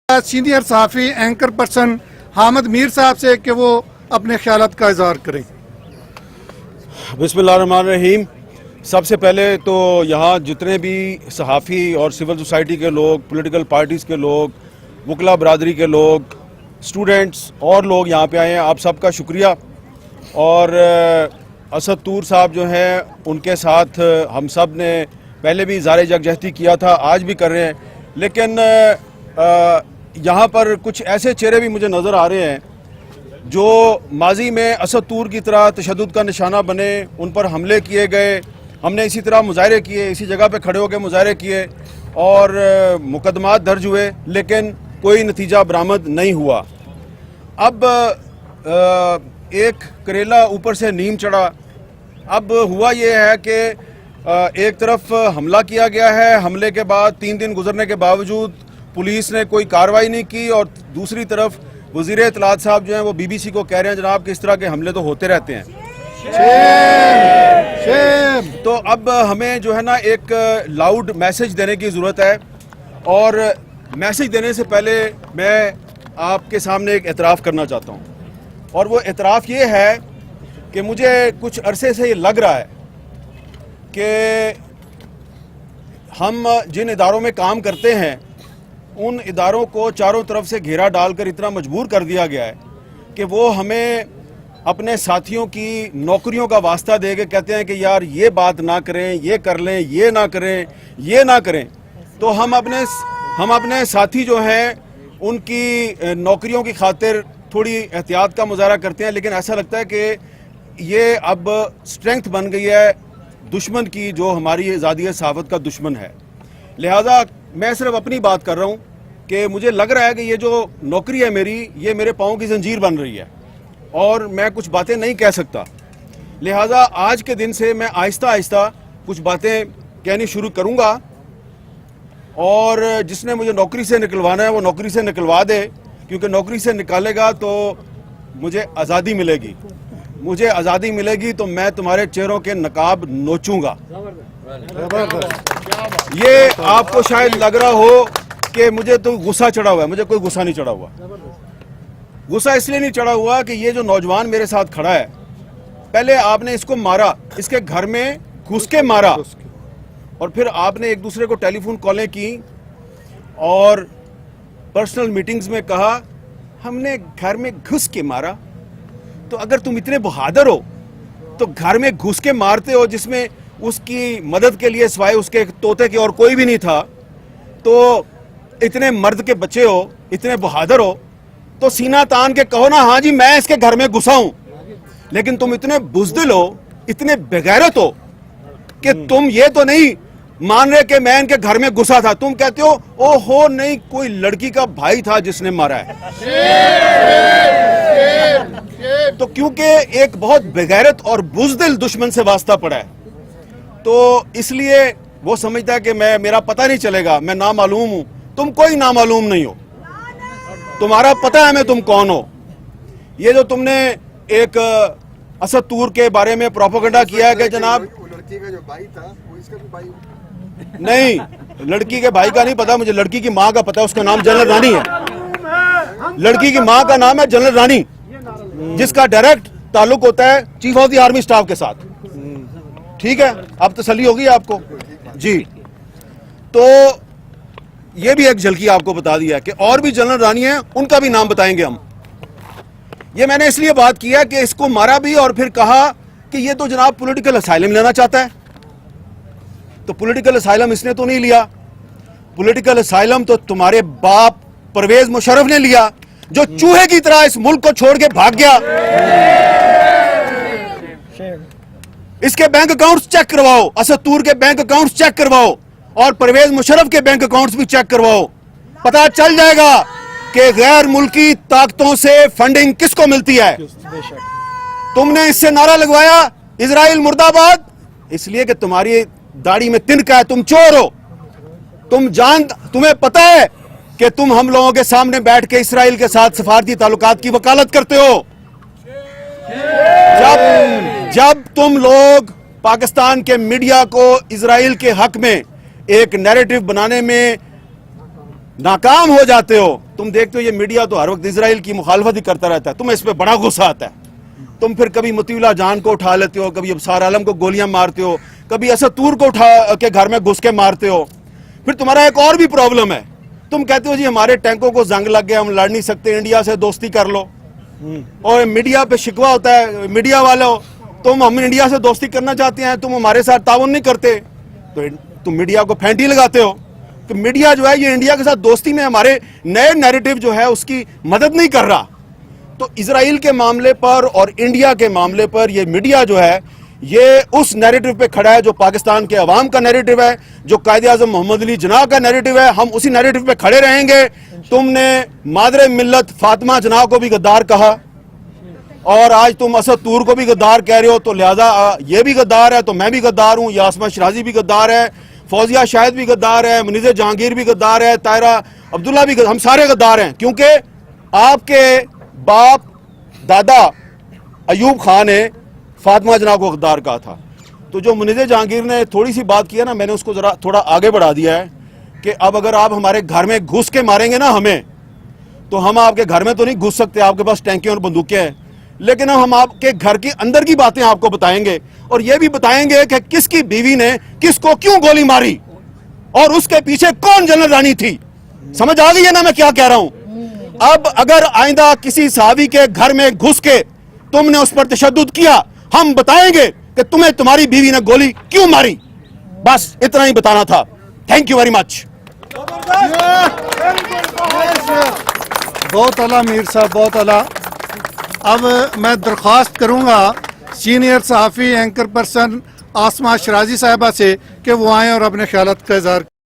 Senior सहाफ़ी anchor person Hamid Mir साहब से कि वो अपने ख्यालात का इज़हार करें। बिस्मिल्लाहिर्रहमानिर्रहीम। सबसे पहले तो यहाँ जितने भी सहाफ़ी और सिविल सोसाइटी के लोग, पॉलिटिकल पार्टीज़ के लोग, वकला बरादरी के लोग, स्टूडेंट्स और लोग यहाँ पे आए हैं, आप सबका शुक्रिया। और असद तूर साहब जो हैं उनके साथ हम सब ने पहले भी इज़हार यकजहती किया था, आज भी कर रहे हैं। लेकिन यहाँ पर कुछ ऐसे चेहरे भी मुझे नज़र आ रहे हैं जो माजी में असद तूर की तरह तशद्दुद का निशाना बने, उन पर हमले किए गए। हमने इसी तरह मुजाहरे किए, इसी जगह पे खड़े होकर मुजाहरे किए और मुकदमात दर्ज हुए, लेकिन कोई नतीजा बरामद नहीं हुआ। अब एक करेला ऊपर से नीम चढ़ा। अब हुआ ये है कि एक तरफ हमला किया गया है, हमले के बाद 3 दिन गुजरने के बावजूद पुलिस ने कोई कार्रवाई नहीं की, और दूसरी तरफ वज़ीर इत्तलात साहब जो हैं वो BBC को कह रहे हैं जनाब कि इस तरह के हमले तो होते रहते हैं। तो अब हमें जो है ना एक लाउड मैसेज देने की ज़रूरत है, और मैसेज देने से पहले मैं आपके सामने एक एतराफ़ करना चाहता हूँ। और वो एतराफ़ ये है कि मुझे कुछ अरसे से ये लग रहा है कि हम जिन इदारों में काम करते हैं उन इदारों को चारों तरफ से घेरा डालकर इतना मजबूर कर दिया गया है कि वो हमें अपने साथियों की नौकरियों का वास्ता दे के कहते हैं कि यार ये बात ना करें, ये कर लें, ये ना करें, ये ना करें। तो हम अपने साथी जो हैं उनकी नौकरियों की खातिर थोड़ी एहतियात का मुजाहरा करते हैं, लेकिन ऐसा लगता है कि ये अब स्ट्रेंथ बन गई है दुश्मन की, जो हमारी आज़ादी सहाफ़त का दुश्मन है। लिहाजा मैं सिर्फ अपनी बात कर रहा हूँ कि मुझे लग रहा है कि ये जो नौकरी है मेरी, ये मेरे पाँव की जंजीर बन रही है और मैं कुछ बातें नहीं कह सकता। लिहाजा आज के दिन से मैं आहिस्ता आहिस्ता कुछ बातें कहनी शुरू करूँगा, और जिसने मुझे नौकरी से निकलवाना है वो नौकरी से निकलवा दे, क्योंकि नौकरी से निकालेगा तो मुझे आज़ादी मिलेगी। मुझे आज़ादी मिलेगी तो मैं तुम्हारे चेहरों के नकाब नोचूंगा। ये आपको शायद लग रहा हो कि मुझे तो गुस्सा चढ़ा हुआ है, मुझे कोई गुस्सा नहीं चढ़ा हुआ। गुस्सा इसलिए नहीं चढ़ा हुआ कि ये जो नौजवान मेरे साथ खड़ा है, पहले आपने इसको मारा, इसके घर में घुस के मारा, और फिर आपने एक दूसरे को टेलीफोन कॉलें की और पर्सनल मीटिंग्स में कहा हमने घर में घुस के मारा। तो अगर तुम इतने बहादुर हो तो घर में घुस के मारते हो जिसमें उसकी मदद के लिए सिवाय उसके तोते के और कोई भी नहीं था, तो इतने मर्द के बच्चे हो, इतने बहादुर हो, तो सीना तान के कहो ना हाँ जी मैं इसके घर में घुसा हूं। लेकिन तुम इतने बुज़दिल हो, इतने बेगैरत हो कि तुम ये तो नहीं मान रहे कि मैं इनके घर में घुसा था, तुम कहते हो ओहो नहीं कोई लड़की का भाई था जिसने मारा है। तो क्योंकि एक बहुत बेगैरत और बुज़दिल दुश्मन से वास्ता पड़ा है, तो इसलिए वो समझता है कि मेरा पता नहीं चलेगा, मैं नामालूम हूं। तुम कोई नामालूम नहीं हो, तुम्हारा पता है मैं तुम कौन हो। ये जो तुमने एक असद तूर के बारे में प्रोपेगेंडा किया है कि जनाब लड़की का जो भाई था वो इसका भी भाई नहीं, लड़की के भाई का नहीं पता मुझे, लड़की की माँ का पता है, उसका नाम जनरल रानी है। लड़की की माँ का नाम है जनरल रानी, जिसका डायरेक्ट ताल्लुक होता है chief of the army staff के साथ। ठीक है, अब तसल्ली होगी आपको जी। तो ये भी एक झलकी आपको बता दिया कि और भी जनरल रानी हैं, उनका भी नाम बताएंगे हम। ये मैंने इसलिए बात किया कि इसको मारा भी और फिर कहा कि ये तो जनाब पॉलिटिकल असाइलम लेना चाहता है। तो पॉलिटिकल असाइलम इसने तो नहीं लिया, पॉलिटिकल असाइलम तो तुम्हारे बाप परवेज मुशर्रफ ने लिया, जो चूहे की तरह इस मुल्क को छोड़ के भाग गया। इसके बैंक अकाउंट्स चेक करवाओ, असद तूर के बैंक अकाउंट्स चेक करवाओ, और परवेज मुशर्रफ के बैंक अकाउंट्स भी चेक करवाओ। पता चल जाएगा कि गैर मुल्की ताकतों से फंडिंग किसको मिलती है। तुमने इससे नारा लगवाया इजराइल मुर्दाबाद, इसलिए कि तुम्हारी दाढ़ी में तिनका है, तुम चोर हो। तुम्हें पता है कि तुम हम लोगों के सामने बैठ के इसराइल के साथ सफारती ताल्लुकात की वकालत करते हो। जब तुम लोग पाकिस्तान के मीडिया को इजराइल के हक में एक नैरेटिव बनाने में नाकाम हो जाते हो तुम देखते हो ये मीडिया तो हर वक्त इसराइल की मुखालफत ही करता रहता है, तुम्हें इस पे बड़ा गुस्सा आता है। तुम फिर कभी मतीउल्लाह जान को उठा लेते हो, कभी अबसार आलम को गोलियां मारते हो, कभी असद तूर को उठा के घर में घुस के मारते हो। फिर तुम्हारा एक और भी प्रॉब्लम है, तुम कहते हो जी हमारे टैंकों को जंग लग गया, हम लड़ नहीं सकते, इंडिया से दोस्ती कर लो। और मीडिया पे शिकवा होता है, मीडिया वालों तुम हम इंडिया से दोस्ती करना चाहते हैं, तुम हमारे साथ ताउन नहीं करते, तो तुम मीडिया को फेंटी लगाते हो कि मीडिया जो है ये इंडिया के साथ दोस्ती में हमारे नए नैरेटिव जो है उसकी मदद नहीं कर रहा। तो इजराइल के मामले पर और इंडिया के मामले पर ये मीडिया जो है ये उस नैरेटिव पे खड़ा है जो पाकिस्तान के अवाम का नैरेटिव है, जो कायदे आज़म मोहम्मद अली जिन्ना का नैरेटिव है। हम उसी नैरेटिव पे खड़े रहेंगे। तुमने मादरे मिल्लत फातिमा जिन्ना को भी गद्दार कहा और आज तुम असद तूर को भी गद्दार कह रहे हो, तो लिहाजा ये भी गद्दार है तो मैं भी गद्दार हूँ, यास्मा शराजी भी गद्दार है, फौजिया शाहिद भी गद्दार है, मुनीज़ जहांगीर भी गद्दार है, तायरा अब्दुल्ला भी हम सारे गद्दार हैं, क्योंकि आपके बाप दादा अयूब खान ने फातिमा जिन्ना को गद्दार कहा था। तो जो मुनीज़ जहांगीर ने थोड़ी सी बात किया ना, मैंने उसको जरा थोड़ा आगे बढ़ा दिया है कि अब अगर आप हमारे घर में घुस के मारेंगे ना हमें, तो हम आपके घर में तो नहीं घुस सकते, आपके पास टैंकें और बंदूकें हैं, लेकिन हम आपके घर के अंदर की बातें आपको बताएंगे और ये भी बताएंगे कि किसकी बीवी ने किसको क्यों गोली मारी और उसके पीछे कौन जनरल रानी थी। समझ आ गई है ना मैं क्या कह रहा हूं? अब अगर आइंदा किसी सहाबी के घर में घुस के तुमने उस पर तशद्दुद किया, हम बताएंगे कि तुम्हें तुम्हारी बीवी ने गोली क्यों मारी। बस इतना ही बताना था। Thank you very much. बहुत आला मीर साहब, बहुत आला। अब मैं दरख्वास्त करूंगा सीनियर सहाफ़ी एंकर पर्सन आसमा शराजी साहिबा से कि वो आएँ और अपने ख्यालात का इज़हार